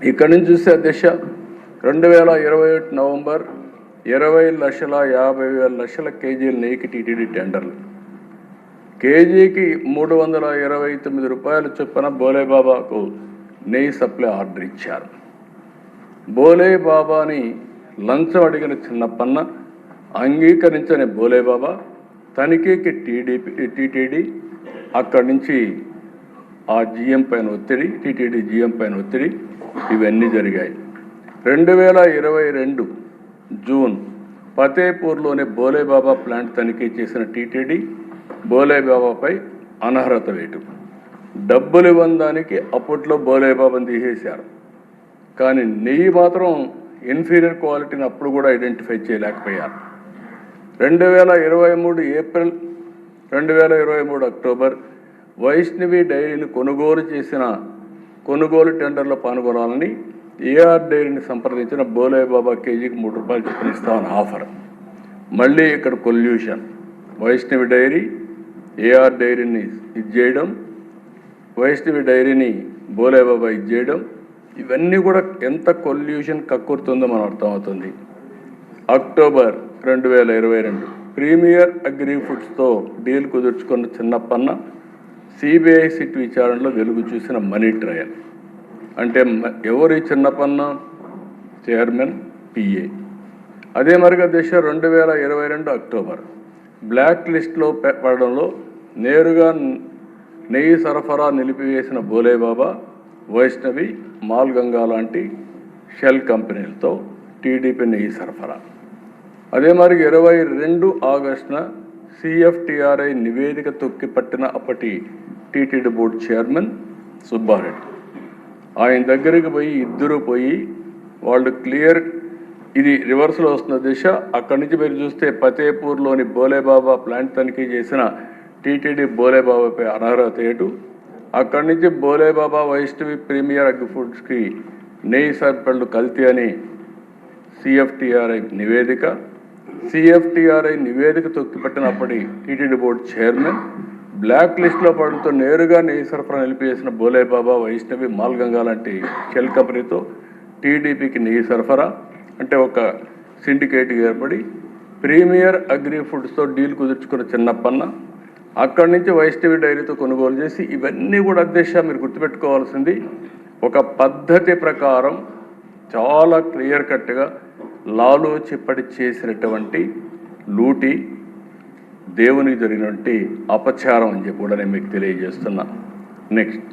ఇక్కడి నుంచి చూస్తే దిశ 2021 నవంబర్ 20,50,000 కేజీల నెయ్యికి టీటీడీ టెండర్లు, కేజీకి 329 రూపాయలు చొప్పున బోలేబాబాకు నెయ్యి సప్లై ఆర్డర్ ఇచ్చారు. బోలేబాబాని లంచం అడిగిన చిన్నప్పన్న అంగీకరించని బోలేబాబా తనిఖీకి టీటీడీ అక్కడి నుంచి ఆ జీఎం పైన ఒత్తిడి, టీటీడీ జీఎం పైన ఒత్తిడి, ఇవన్నీ జరిగాయి. 2022 జూన్ ఫతేపూర్లోని బోలేబాబా ప్లాంట్ తనిఖీ చేసిన టీటీడీ బోలేబాబాపై అనర్హత వేటు. డబ్బులు ఇవ్వడానికి అప్పట్లో బోలేబాబాని తీసేశారు, కానీ నెయ్యి మాత్రం ఇన్ఫీరియర్ క్వాలిటీని అప్పుడు కూడా ఐడెంటిఫై చేయలేకపోయారు. 2023 ఏప్రిల్ 2023 అక్టోబర్ వైష్ణవి డైరీని కొనుగోలు టెండర్లో పాల్గొనాలని ఏఆర్ డైరీని సంప్రదించిన బోలేబాబా కేజీకి 3 రూపాయలు చొప్పున ఇస్తామని ఆఫర్. మళ్ళీ ఇక్కడ కొల్యూషన్, వైష్ణవి డైరీ ఏఆర్ డైరీని ఇచ్చేయడం, వైష్ణవి డైరీని బోలేబాబా ఇచ్చేయడం, ఇవన్నీ కూడా ఎంత కొల్యూషన్ కక్కుర్తుందో మనం అర్థమవుతుంది. అక్టోబర్ 2022 ప్రీమియర్ అగ్రి ఫుడ్స్తో డీల్ కుదుర్చుకున్న చిన్నప్పన్న సిబిఐ సిట్ విచారణలో వెలుగు చూసిన మనీ ట్రయల్. అంటే ఎవరి చిన్నప్పన్న? Chairman, PA. అదే మరిగా దిశ 2022 అక్టోబర్ బ్లాక్ లిస్ట్లో పడడంలో నేరుగా నెయ్యి సరఫరా నిలిపివేసిన బోలేబాబా, వైష్ణవి, మాల్గంగా లాంటి షెల్ కంపెనీలతో టీడీపీ నెయ్యి సరఫరా. అదే మరి 22 ఆగస్టున సిఎఫ్టిఆర్ఐ నివేదిక తొక్కిపట్టిన అప్పటి టీటీడీ బోర్డు చైర్మన్ సుబ్బారెడ్డి. ఆయన దగ్గరికి ఇద్దరు పోయి వాళ్ళు క్లియర్, ఇది రివర్స్లో వస్తున్న దిశ. అక్కడి నుంచి మీరు చూస్తే ఫతేపూర్లోని బోలేబాబా ప్లాంట్ తనిఖీ చేసిన టీటీడీ బోలేబాబాపై అనర్హత ఏటు. అక్కడి నుంచి బోలేబాబా, వైష్ణవి, ప్రీమియర్ అగ్రి ఫుడ్స్కి నెయ్యి సరఫరాలు కల్తీ అని సిఎఫ్టిఆర్ఐ నివేదిక. సిఎఫ్టిఆర్ఐ నివేదిక తొక్కిపెట్టినప్పటి టీటీడీ బోర్డు చైర్మన్ బ్లాక్ లిస్ట్లో పడుతూ నేరుగా నెయ్యి సరఫరా నిలిపివేసిన బోలేబాబా, వైష్ణవి, మాల్గంగా లాంటి షెల్ కంపెనీతో టీడీపీకి నెయ్యి సరఫరా. అంటే ఒక సిండికేట్ ఏర్పడి ప్రీమియర్ అగ్రి ఫుడ్స్తో డీల్ కుదుర్చుకున్న చిన్నప్పన్న అక్కడి నుంచి వైష్ణవి డైరీతో కొనుగోలు చేసి, ఇవన్నీ కూడా అధ్యక్ష మీరు గుర్తుపెట్టుకోవాల్సింది ఒక పద్ధతి ప్రకారం చాలా క్లియర్ కట్గా లాలో చిప్పటి చేసినటువంటి లూటి, దేవునికి జరిగినటువంటి అపచారం అని చెప్పి కూడా నేను మీకు తెలియజేస్తున్నా. నెక్స్ట్